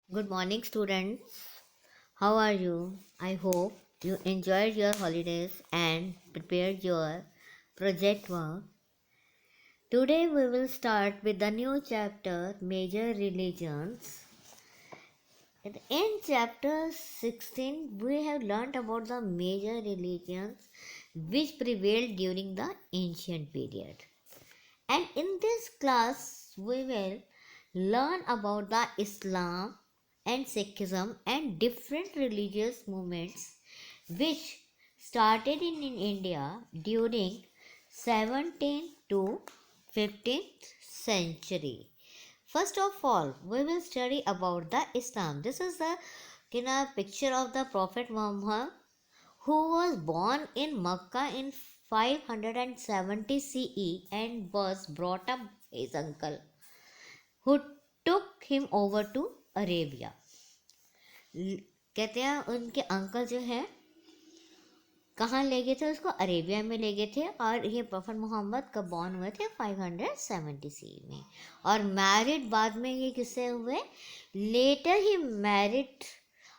Good morning, students. How are you? I hope you enjoyed your holidays and prepared your project work. Today we will start with the new chapter Major Religions. In chapter 16, we have learned about the major religions which prevailed during the ancient period. And in this class, we will learn about the Islam and Sikhism and different religious movements which started in India during 17th to 15th century. First of all, we will study about the Islam. This is the picture of the Prophet Muhammad who was born in Makkah in 570 CE and was brought up by his uncle who took him over to Arabia. कहते हैं उनके uncle जो है कहाँ ले गए थे उसको अरेबिया में ले गए थे और ये प्रॉफेट मोहम्मद कब बॉर्न हुए थे 570 सी में और मैरिड बाद में ये किससे हुए later he married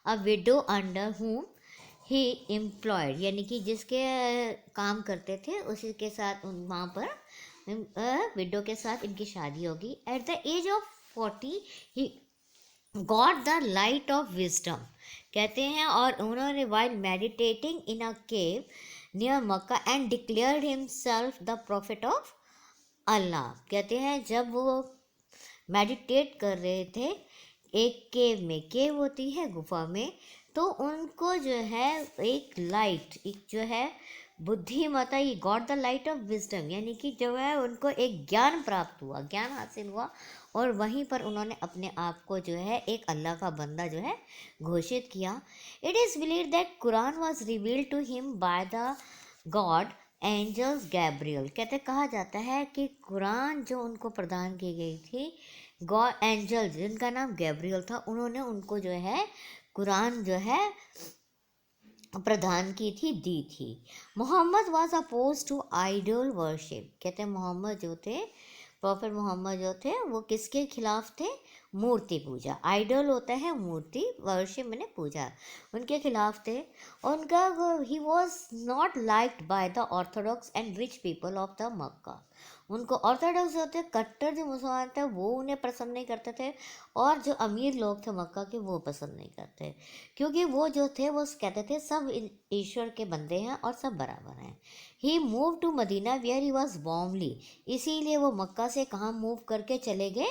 a widow under whom he employed यानी कि जिसके काम करते थे उसी के साथ वहाँ पर विडो के साथ इनकी शादी होगी. At the age of 40 he got the light of wisdom कहते हैं और उन्होंने while meditating in a cave near Mecca and declared himself the prophet of Allah. कहते हैं जब वो मेडिटेट कर रहे थे एक केव में, केव होती है गुफा में, तो उनको जो है एक लाइट, एक जो है बुद्धिमता, ये got the light of wisdom यानी कि जो है उनको एक ज्ञान प्राप्त हुआ, ज्ञान हासिल हुआ और वहीं पर उन्होंने अपने आप को जो है एक अल्लाह का बंदा जो है घोषित किया. It is believe that Quran was revealed to him by the god angels Gabriel. कहते कहा जाता है कि कुरान जो उनको प्रदान की गई थी गॉड एंजल्स जिनका नाम गैब्रियल था उन्होंने उनको जो है कुरान जो है प्रदान की थी, दी थी. Muhammad was opposed to idol worship. कहते हैं मोहम्मद जो थे, प्रॉफेट मोहम्मद जो थे वो किसके खिलाफ थे? मूर्ति पूजा. आइडल होता है मूर्ति, वर्शिप मैंने पूजा, उनके खिलाफ थे. और उनका he was not liked by the orthodox and rich people of the Mecca. उनको ऑर्थोडॉक्स होते कट्टर जो मुसलमान थे वो उन्हें पसंद नहीं करते थे और जो अमीर लोग थे मक्का के वो पसंद नहीं करते क्योंकि वो जो थे वो कहते थे सब ईश्वर के बंदे हैं और सब बराबर हैं. He move to Medina where he was warmly. इसीलिए वो मक्का से कहाँ मूव करके चले गए?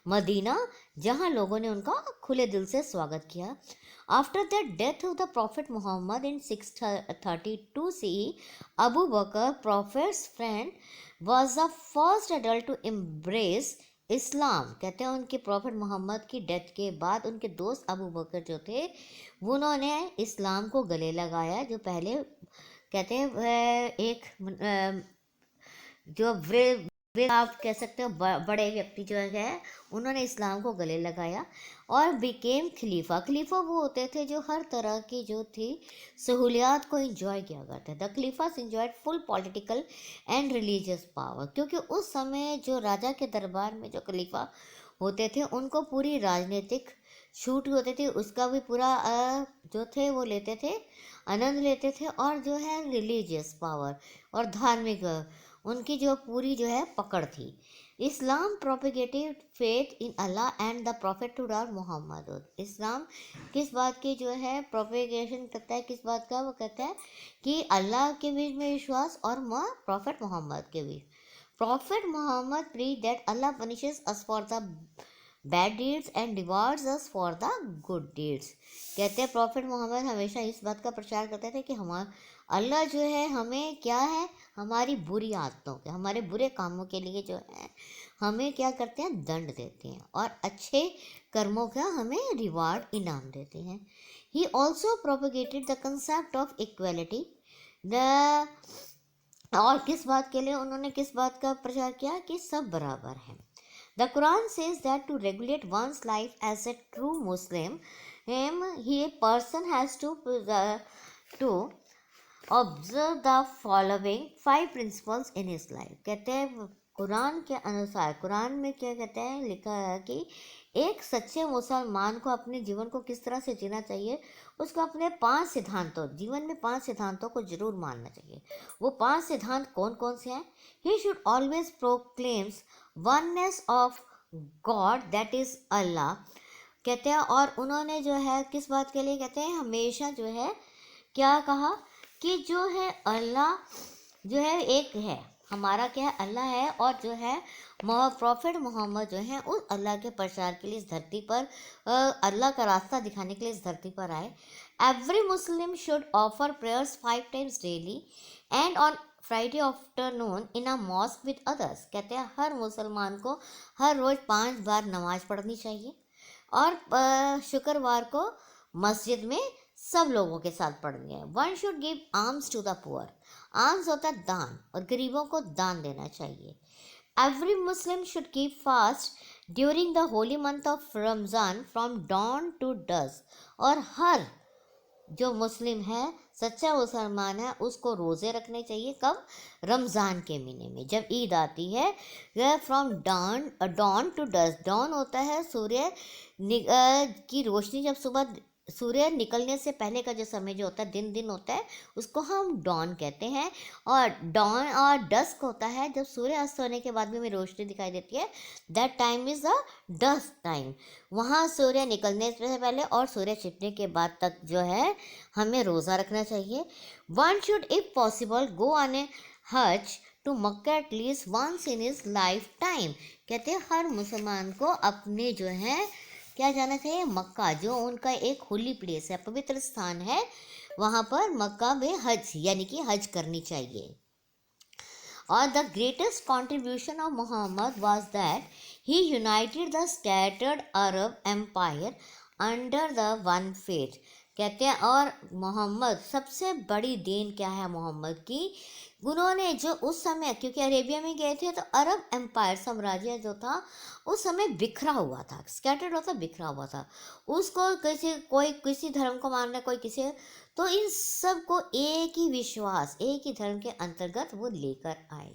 मदीना, जहाँ लोगों ने उनका खुले दिल से स्वागत किया. After the death of the prophet Muhammad in 632 CE, Abu Bakr prophet's friend was the first adult to embrace Islam. कहते हैं उनके प्रॉफिट मोहम्मद की डेथ के बाद उनके दोस्त अबू बकर जो थे उन्होंने इस्लाम को गले लगाया. जो पहले कहते हैं एक जो आप कह सकते हो बड़े व्यक्ति जो है उन्होंने इस्लाम को गले लगाया और बिकेम खलीफा. खलीफा वो होते थे जो हर तरह की जो थी सहूलियात को इंजॉय किया करते. The khalifas enjoyed full political and religious power. क्योंकि उस समय जो राजा के दरबार में जो खलीफा होते थे उनको पूरी राजनीतिक छूट होती थी, उसका भी पूरा जो थे वो लेते थे, आनंद लेते थे. और जो है रिलीजियस पावर और धार्मिक उनकी जो पूरी जो है पकड़ थी. Islam propagated faith in Allah and the prophet to Muhammad. Islam किस बात की जो है प्रोपेगेशन करता है, किस बात का? वो कहता है कि अल्लाह के बीच में विश्वास और प्रॉफिट मोहम्मद के बीच. Prophet Muhammad pre that Allah punishes us for the bad deeds and rewards us for the good deeds. कहते हैं प्रॉफिट मोहम्मद हमेशा इस बात का प्रचार करते थे कि हमारा अल्लाह जो है हमें क्या है, हमारी बुरी आदतों के, हमारे बुरे कामों के लिए जो है हमें क्या करते हैं? दंड देते हैं और अच्छे कर्मों का हमें रिवार्ड इनाम देते हैं. He also propagated the concept of equality. The और किस बात के लिए उन्होंने किस बात का प्रचार किया? कि सब बराबर हैं. The Quran says that to regulate one's life as a true Muslim, a person has to observe the following 5 principles in his life. कहते हैं कुरान के अनुसार, कुरान में क्या कहते हैं, लिखा है कि एक सच्चे मुसलमान को अपने जीवन को किस तरह से जीना चाहिए, उसको अपने 5 सिद्धांतों, जीवन में 5 सिद्धांतों को जरूर मानना चाहिए। वो 5 सिद्धांत कौन कौन से हैं? He should always proclaims oneness of God, that is Allah, कहते हैं। और उन्होंने जो है किस बात के लिए कहते हैं, हमेशा जो है क्या कहा कि जो है अल्लाह जो है एक है, हमारा क्या है, अल्लाह है। और जो है प्रॉफिट मोहम्मद जो है उस अल्लाह के प्रचार के लिए इस धरती पर, अल्लाह का रास्ता दिखाने के लिए इस धरती पर आए। Every Muslim should offer prayers 5 times daily and on Friday afternoon in a mosque with others, कहते हैं हर मुसलमान को हर रोज़ 5 बार नमाज पढ़नी चाहिए और शुक्रवार को मस्जिद में सब लोगों के साथ पढ़नी है। One should give alms to the poor, alms होता है दान, और गरीबों को दान देना चाहिए। Every Muslim should keep fast during the holy month of Ramzan from dawn to dusk, और हर जो मुस्लिम है, सच्चा मुसलमान है, उसको रोज़े रखने चाहिए। कब? रमज़ान के महीने में, जब ईद आती है। वह from dawn to dust, dawn होता है सूर्य की रोशनी, जब सुबह सूर्य निकलने से पहले का जो समय जो होता है, दिन होता है, उसको हम डॉन कहते हैं। और डॉन और डस्क होता है जब सूर्य अस्त होने के बाद भी हमें रोशनी दिखाई देती है, that time is the dusk time. वहाँ सूर्य निकलने से पहले और सूर्य छिपने के बाद तक जो है हमें रोज़ा रखना चाहिए। One should if possible go on a hajj to Mecca at least once in his lifetime, कहते हैं हर मुसलमान को अपने जो है क्या जाना चाहिए, मक्का, जो उनका एक होली प्लेस है, पवित्र स्थान है, वहाँ पर मक्का में हज यानी कि हज करनी चाहिए। और the greatest contribution of Muhammad was that he united the scattered Arab empire under the one faith, कहते हैं। और मोहम्मद, सबसे बड़ी देन क्या है मोहम्मद की, उन्होंने जो उस समय, क्योंकि अरेबिया में गए थे तो अरब एम्पायर साम्राज्य जो था उस समय बिखरा हुआ था, स्कैटर्ड होता बिखरा हुआ था, उसको कोई किसी धर्म को मान रहा, कोई किसी, तो इन सब को एक ही विश्वास, एक ही धर्म के अंतर्गत वो लेकर आए।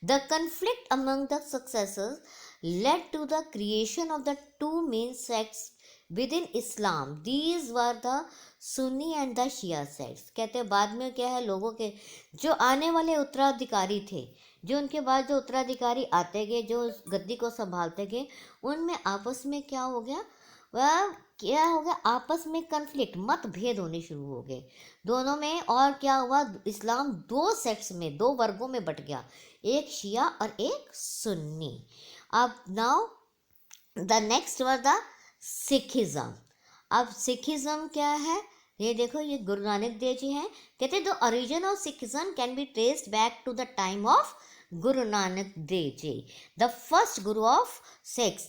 The conflict among the successors led to the creation of the 2 main sects within Islam, these were the Sunni and the Shia sects, कहते हैं बाद में क्या है, लोगों के जो आने वाले उत्तराधिकारी थे, जो उनके बाद जो उत्तराधिकारी आते गए, जो गद्दी को संभालते गए, उनमें आपस में क्या हो गया, वह क्या हो गया, आपस में कन्फ्लिक्ट, मतभेद होने शुरू हो गए दोनों में। और क्या हुआ, इस्लाम 2 सेक्ट्स में, 2 वर्गों में बट गया, एक शिया और एक सुन्नी। अब now the next were the Sikhism. अब सिखिज़्म क्या है, ये देखो, ये गुरु नानक देव जी हैं, कहते the origin of Sikhism can be traced back to the time of Guru Nanak Dev ji, the first guru of Sikhs.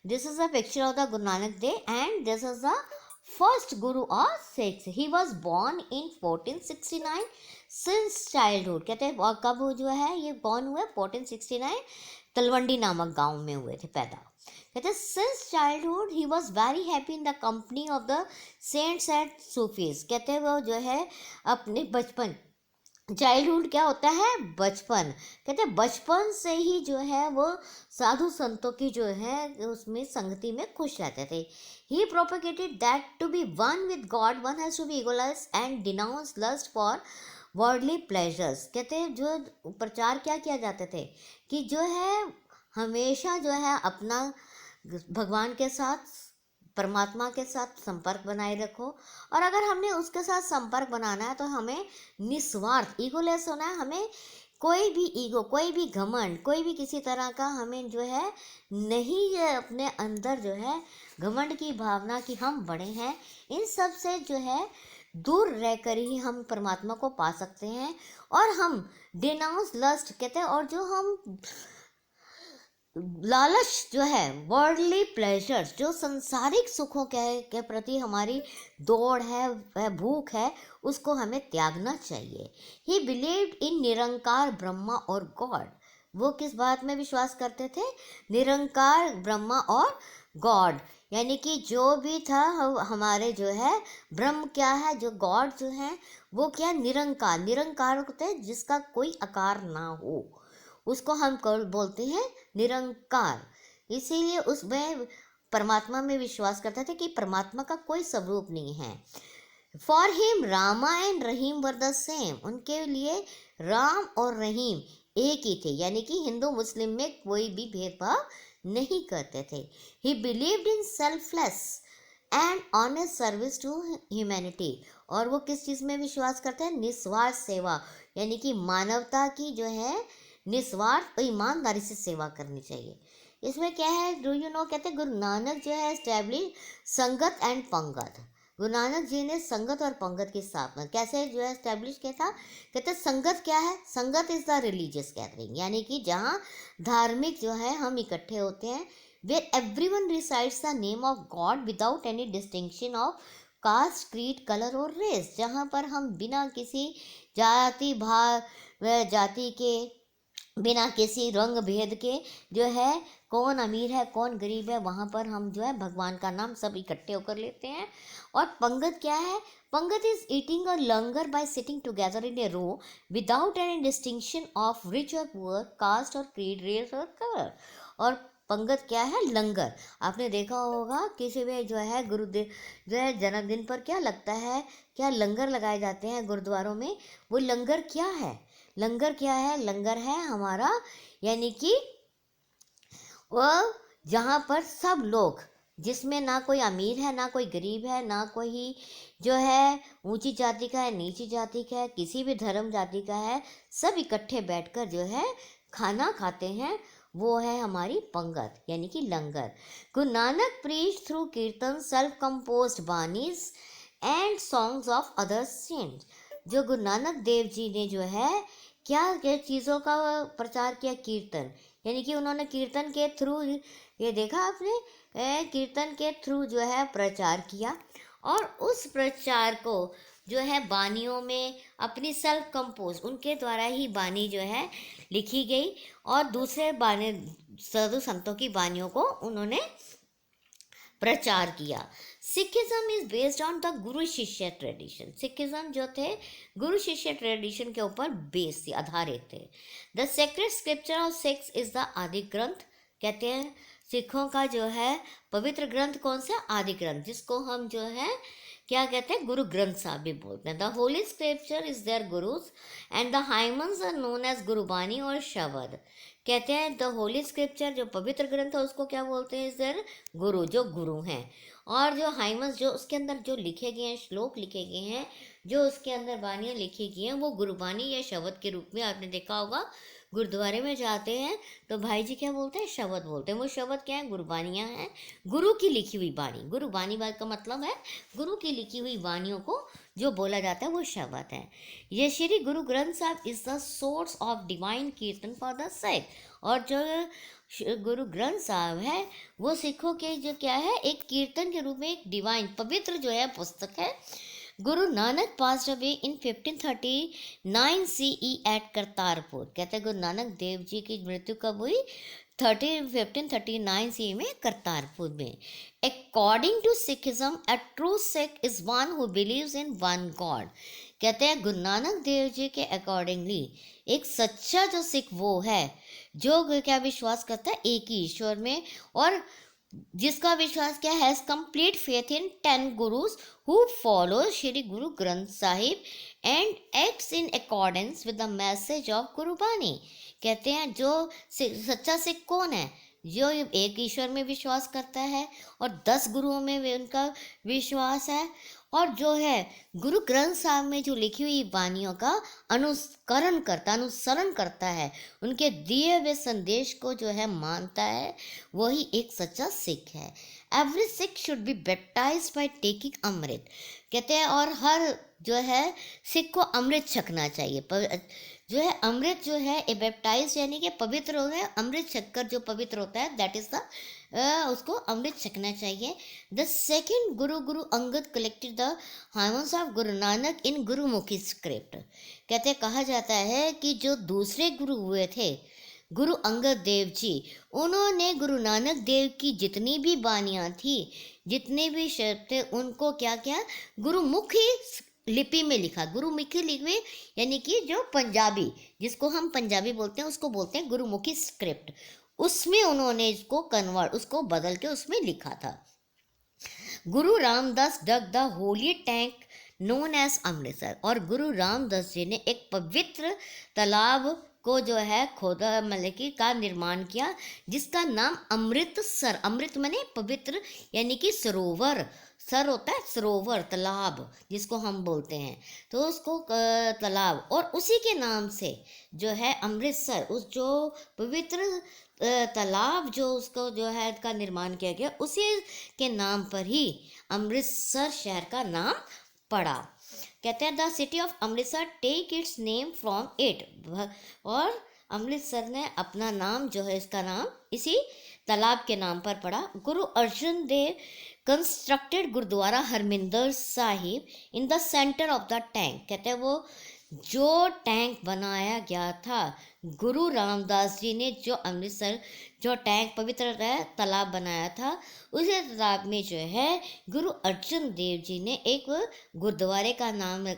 This is a picture of the Guru Nanak Dev, and this is the first Guru of Sikhs. He was born in 1469 since childhood, कहते हैं। और कब जो है ये born हुए, 1469 तलवंडी नामक गांव में हुए थे पैदा, कहते हैं। Since childhood he was very happy in the company of the saints and Sufis, कहते हैं वो जो है अपने बचपन, चाइल्डहुड क्या होता है, बचपन, कहते हैं बचपन से ही जो है वो साधु संतों की जो है उसमें संगति में खुश रहते थे। He propagated that to be one with God one has to be egoless and denounce lust for worldly pleasures, कहते हैं जो प्रचार क्या किया जाते थे कि जो है हमेशा जो है अपना भगवान के साथ, परमात्मा के साथ संपर्क बनाए रखो, और अगर हमने उसके साथ संपर्क बनाना है तो हमें निस्वार्थ, ईगोलेस होना है, हमें कोई भी ईगो, कोई भी घमंड, कोई भी किसी तरह का हमें जो है नहीं, अपने अंदर जो है घमंड की भावना कि हम बड़े हैं, इन सब से जो है दूर रहकर ही हम परमात्मा को पा सकते हैं। और हम डिनाउंस लस्ट, कहते हैं, और जो हम लालच जो है, वर्ल्डली प्लेजर्स, जो संसारिक सुखों के प्रति हमारी दौड़ है, वह भूख है, उसको हमें त्यागना चाहिए। ही बिलीव्ड इन निरंकार ब्रह्मा और गॉड, वो किस बात में विश्वास करते थे, निरंकार ब्रह्मा और गॉड, यानी कि जो भी था हमारे जो है ब्रह्म क्या है, जो गॉड जो है वो क्या, निरंकार, निरंकार होते हैं जिसका कोई आकार ना हो, उसको हम बोलते हैं निरंकार। इसीलिए उसमें परमात्मा में विश्वास करते थे कि परमात्मा का कोई स्वरूप नहीं है। For him Rama and Rahim were the same, उनके लिए राम और रहीम एक ही थे, यानी कि हिंदू मुस्लिम में कोई भी भेदभाव नहीं करते थे। He believed in selfless and honest service to humanity, और वो किस चीज़ में विश्वास करते हैं? निस्वार्थ सेवा, यानी कि मानवता की जो है निस्वार्थ और ईमानदारी से सेवा करनी चाहिए। इसमें क्या है, डू यू नो, कहते हैं गुरु नानक जो है एस्टैब्लिश संगत एंड पंगत। गुरु नानक जी ने संगत और पंगत की स्थापना कैसे जो है एस्टैब्लिश किया था? कहते संगत क्या है? संगत इज द रिलीजियस गैदरिंग, यानी कि जहाँ धार्मिक जो है हम इकट्ठे होते हैं, where everyone recites the name of God without any distinction of caste, creed, colour और रेस, जहाँ पर हम बिना किसी जाति भाव व जाति के, बिना किसी रंग भेद के जो है कौन अमीर है कौन गरीब है, वहाँ पर हम जो है भगवान का नाम सब इकट्ठे होकर लेते हैं। और पंगत क्या है? पंगत इज ईटिंग और langar by sitting together in a row without any distinction of rich और पुअर, कास्ट और क्रीड, रेस और कलर। और पंगत क्या है? लंगर। आपने देखा होगा किसी में जो है गुरुदेव जो है जन्मदिन पर क्या लगता है, क्या लंगर लगाए जाते हैं गुरुद्वारों में। वो लंगर क्या है? लंगर क्या है? लंगर है हमारा, यानी कि वह जहाँ पर सब लोग, जिसमें ना कोई अमीर है ना कोई गरीब है, ना कोई जो है ऊंची जाति का है नीची जाति का है, किसी भी धर्म जाति का है, सब इकट्ठे बैठकर जो है खाना खाते हैं, वो है हमारी पंगत यानी कि लंगर। Guru Nanak preach through kirtan self composed banis and songs of other saints. जो गुरु नानक देव जी ने जो है क्या क्या चीज़ों का प्रचार किया? कीर्तन, यानी कि उन्होंने कीर्तन के थ्रू, ये देखा आपने, कीर्तन के थ्रू जो है प्रचार किया, और उस प्रचार को जो है बानियों में अपनी सेल्फ कंपोज, उनके द्वारा ही बानी जो है लिखी गई, और दूसरे बानी साधु संतों की बानियों को उन्होंने प्रचार किया। Sikhism is based on the गुरु शिष्य ट्रेडिशन। सिखिज्म जो थे गुरु शिष्य ट्रेडिशन के ऊपर बेस थे, आधारित थे। The sacred scripture of six is the आदि ग्रंथ। कहते हैं सिखों का जो है पवित्र ग्रंथ कौन सा? आदि ग्रंथ, जिसको हम जो है क्या कहते हैं? गुरु ग्रंथ साहब भी बोलते हैं। The holy scripture is their Gurus and the hymns are known as Gurbani और शबद। कहते हैं द होली स्क्रिप्चर जो पवित्र ग्रंथ है उसको क्या बोलते हैं? इज देयर गुरु, जो गुरु हैं। और जो हाइमस जो उसके अंदर जो लिखे गए हैं, श्लोक लिखे गए हैं, जो उसके अंदर बानियाँ लिखी गई हैं, वो गुरुबानी या शब्द के रूप में आपने देखा होगा। गुरुद्वारे में जाते हैं तो भाई जी क्या बोलते हैं? शब्द बोलते हैं। वो शब्द क्या है? गुरुबानियाँ हैं, गुरु की लिखी हुई बानी। गुरुबानी बात का मतलब है गुरु की लिखी हुई बानियों को जो बोला जाता है वो शब्द है। ये श्री गुरु ग्रंथ साहब is the source of divine कीर्तन फॉर द सिख। और जो गुरु ग्रंथ साहब है वो सिखों के जो क्या है, एक कीर्तन के रूप में एक डिवाइन पवित्र जो है पुस्तक है। Guru Nanak passed away in 1539 CE at Kartarpur. कहते हैं गुरु नानक देव जी की मृत्यु कब हुई? 1539 CE में करतारपुर में। According to Sikhism a true Sikh is one who believes in one God. कहते हैं गुरु नानक देव जी के अकॉर्डिंगली एक सच्चा जो सिख वो है जो क्या विश्वास करता है? एक ही ईश्वर में, और जिसका विश्वास क्या है? Complete faith in 10 Gurus who follow Shri Guru Granth Sahib and acts in accordance with the message of Gurbani. कहते हैं जो सच्चा सिख कौन है? जो एक ईश्वर में विश्वास करता है और 10 गुरुओं में उनका विश्वास है, और जो है गुरु ग्रंथ साहब में जो लिखी हुई वाणियों का अनुसरण करता है, उनके दिए हुए संदेश को जो है मानता है, वही एक सच्चा सिख है। Every Sikh should be baptised by taking amrit. कहते हैं और हर जो है सिख को अमृत छकना चाहिए। जो है अमृत जो है ए बैप्टाइज यानी कि पवित्र होता है, अमृत छककर जो पवित्र होता है दैट इज द उसको अमृत छकना चाहिए। The second Guru Angad collected the हाइमन्स of Guru Nanak in Gurmukhi script. कहते कहा जाता है कि जो दूसरे गुरु हुए थे गुरु अंगद देव जी, उन्होंने गुरु नानक देव की जितनी भी बानियाँ थी, जितने भी शब्द थे, उनको क्या क्या गुरुमुखी लिपि में लिखा। गुरुमुखी लिपि यानी कि जो पंजाबी, जिसको हम पंजाबी बोलते हैं उसको बोलते हैं गुरुमुखी स्क्रिप्ट। उसमें उन्होंने उसको बदल के उसमें लिखा था। Guru Ramdas dug the holy tank known as Amritsar, और गुरु रामदास जी ने एक पवित्र तालाब को जो है खोदा, मतलब कि का निर्माण किया, जिसका नाम अमृतसर, अमृत माने पवित्र, यानी कि सरोवर, सर होता है सरोवर, तालाब जिसको हम बोलते हैं, तो उसको तालाब, और उसी के नाम से जो है अमृतसर, उस जो पवित्र तालाब जो उसको जो है का निर्माण किया गया, उसी के नाम पर ही अमृतसर शहर का नाम पड़ा। कहते हैं the city of Amritsar take its name from it, और अमृतसर ने अपना नाम जो है, इसका नाम इसी तालाब के नाम पर पड़ा। Guru Arjun Dev constructed gurdwara Harmandir Sahib in the centre of the tank. कहते हैं वो जो टैंक बनाया गया था, गुरु रामदास जी ने जो अमृतसर जो टैंक पवित्र तालाब बनाया था, उसी तालाब में जो है गुरु अर्जुन देव जी ने एक गुरुद्वारे का नाम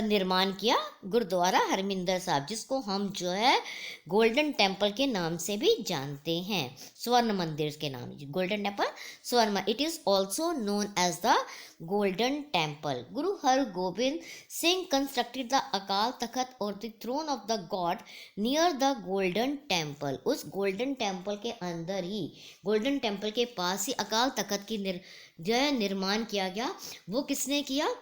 निर्माण किया, गुरुद्वारा हरमिंदर साहब, जिसको हम जो है गोल्डन टेम्पल के नाम से भी जानते हैं, स्वर्ण मंदिर के नाम, गोल्डन टेम्पल स्वर्ण, it is also known as the golden temple. Guru Hargobind Singh constructed the Akal Takht और the throne of the god near the golden temple. उस गोल्डन टेम्पल के अंदर ही, गोल्डन टेम्पल के पास ही अकाल तख्त की जो है निर्माण किया गया। वो किसने किया,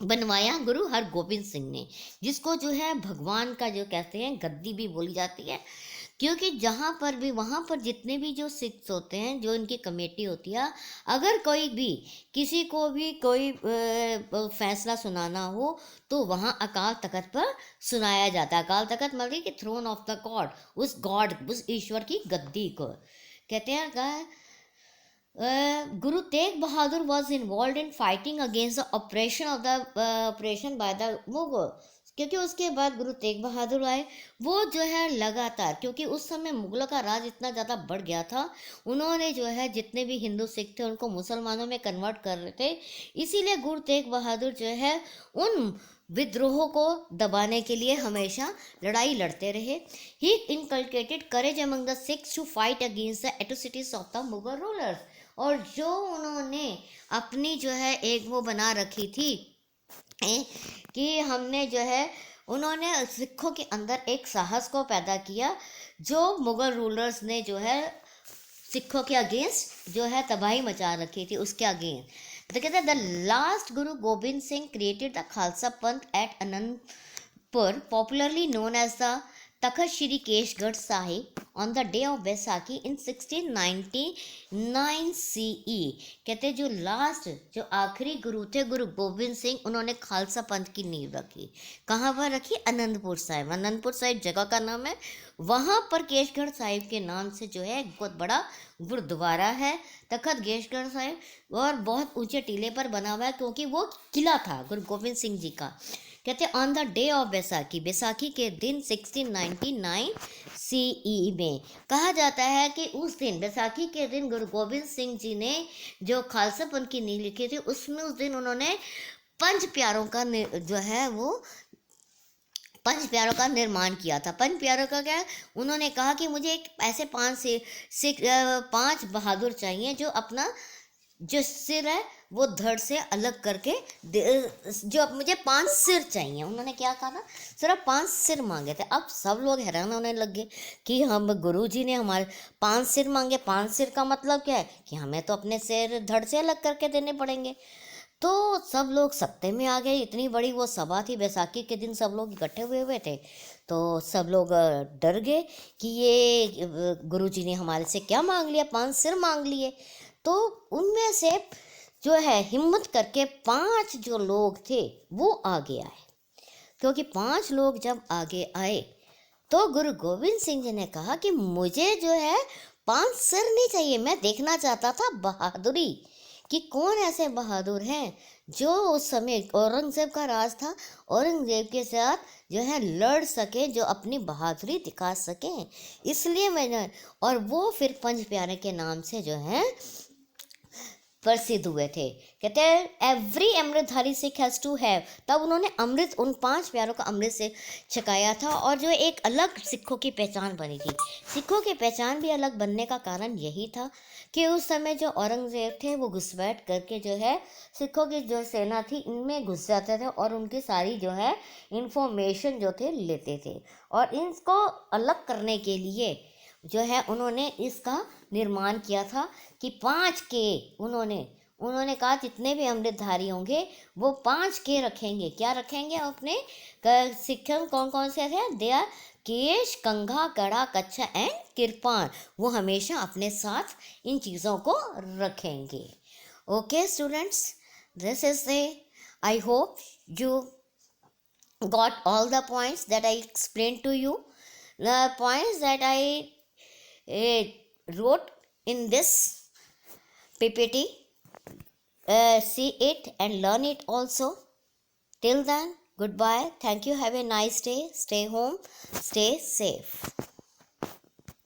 बनवाया गुरु हरगोबिंद सिंह ने, जिसको जो है भगवान का जो कहते हैं गद्दी भी बोली जाती है, क्योंकि जहाँ पर भी, वहाँ पर जितने भी जो सिख्स होते हैं, जो इनकी कमेटी होती है, अगर कोई भी किसी को भी कोई फैसला सुनाना हो तो वहाँ अकाल तख्त पर सुनाया जाता है। अकाल तख्त मतलब कि थ्रोन ऑफ द गॉड, उस ईश्वर की गद्दी को कहते हैं। Guru Tegh Bahadur was involve in fighting against the operation by the Mughal, क्योंकि उसके बाद गुरु तेग बहादुर आए, वो जो है लगातार, क्योंकि उस समय मुगलों का राज इतना ज़्यादा बढ़ गया था, उन्होंने जो है जितने भी हिंदू सिख थे उनको मुसलमानों में कन्वर्ट कर रहे थे, इसीलिए गुरु तेग बहादुर जो है उन विद्रोहों को दबाने के लिए हमेशा लड़ाई लड़ते रहे। He inculcated courage among the Sikhs to fight against the atrocities of the Mughal rulers, और जो उन्होंने अपनी जो है एक वो बना रखी थी कि हमने जो है, उन्होंने सिखों के अंदर एक साहस को पैदा किया, जो मुगल रूलर्स ने जो है सिखों के अगेंस्ट जो है तबाही मचा रखी थी, उसके अगेंस्ट। तो कहते हैं the last Guru Gobind Singh created the Khalsa Panth at Anantpur, popularly known as the Takht Shri Keshgarh Sahib on the day of Baisakhi in 1699 CE। कहते जो लास्ट, जो आखिरी गुरु थे गुरु गोबिंद सिंह, उन्होंने खालसा पंथ की नींव रखी। कहाँ पर रखी? अनंतपुर साहिब। अनंतपुर साहिब जगह का नाम है, वहाँ पर केशगढ़ साहिब के नाम से जो है बहुत बड़ा गुरुद्वारा है तखत केशगढ़ साहिब, और बहुत ऊंचे टीले पर बना हुआ है, क्योंकि वो किला था गुरु गोबिंद सिंह जी का। कहते हैं on the day of Baisakhi, Baisakhi के दिन 1699 CE में कहा जाता है कि उस दिन, बैसाखी के दिन गुरु गोबिंद सिंह जी ने जो खालसा पंथ की नींव लिखी थी, उसमें उस दिन उन्होंने पंच प्यारों का जो है वो पंच प्यारों का निर्माण किया था। पंच प्यारों का क्या है? उन्होंने कहा कि मुझे एक ऐसे 5 बहादुर चाहिए जो अपना जो सिर है वो धड़ से अलग करके, जो मुझे 5 सिर चाहिए। उन्होंने क्या कहा था? सिर्फ 5 सिर मांगे थे। अब सब लोग हैरान होने लगे कि हम गुरुजी ने हमारे 5 सिर मांगे। 5 सिर का मतलब क्या है कि हमें तो अपने सिर धड़ से अलग करके देने पड़ेंगे। तो सब लोग सत्ते में आ गए। इतनी बड़ी वो सभा थी, बैसाखी के दिन सब लोग इकट्ठे हुए थे, तो सब लोग डर गए कि ये गुरुजी ने हमारे से क्या मांग लिया, 5 सिर मांग लिए। तो उनमें से जो है हिम्मत करके 5 जो लोग थे वो आगे आए, क्योंकि 5 लोग जब आगे आए तो गुरु गोविंद सिंह जी ने कहा कि मुझे जो है 5 सिर नहीं चाहिए, मैं देखना चाहता था बहादुरी कि कौन ऐसे बहादुर हैं जो उस समय औरंगजेब का राज था, औरंगजेब के साथ जो है लड़ सके, जो अपनी बहादुरी दिखा सकें। इसलिए मैंने, और वो फिर पंच प्यारे के नाम से जो है प्रसिद्ध हुए थे। कहते हैं every Amritdhari Sikh has to have, तब उन्होंने अमृत उन 5 प्यारों का अमृत से छकाया था और जो एक अलग सिखों की पहचान बनी थी। सिखों की पहचान भी अलग बनने का कारण यही था कि उस समय जो औरंगज़ेब थे वो घुसपैठ करके जो है सिखों की जो सेना थी इनमें घुस जाते थे और उनकी सारी जो है इंफॉर्मेशन जो थे लेते थे, और इनको अलग करने के लिए जो है उन्होंने इसका निर्माण किया था कि 5 के उन्होंने कहा जितने भी अमृतधारी होंगे वो 5 के रखेंगे। क्या रखेंगे अपने सिक्खम? कौन कौन से थे? दे आर केश, कंघा, कड़ा, कच्छा एंड किरपान। वो हमेशा अपने साथ इन चीज़ों को रखेंगे। Okay students, this is the I hope you got all the points that I explained to you. The points that I wrote in this PPT, see it and learn it also. Till then, goodbye. Thank you. Have a nice day. Stay home. Stay safe.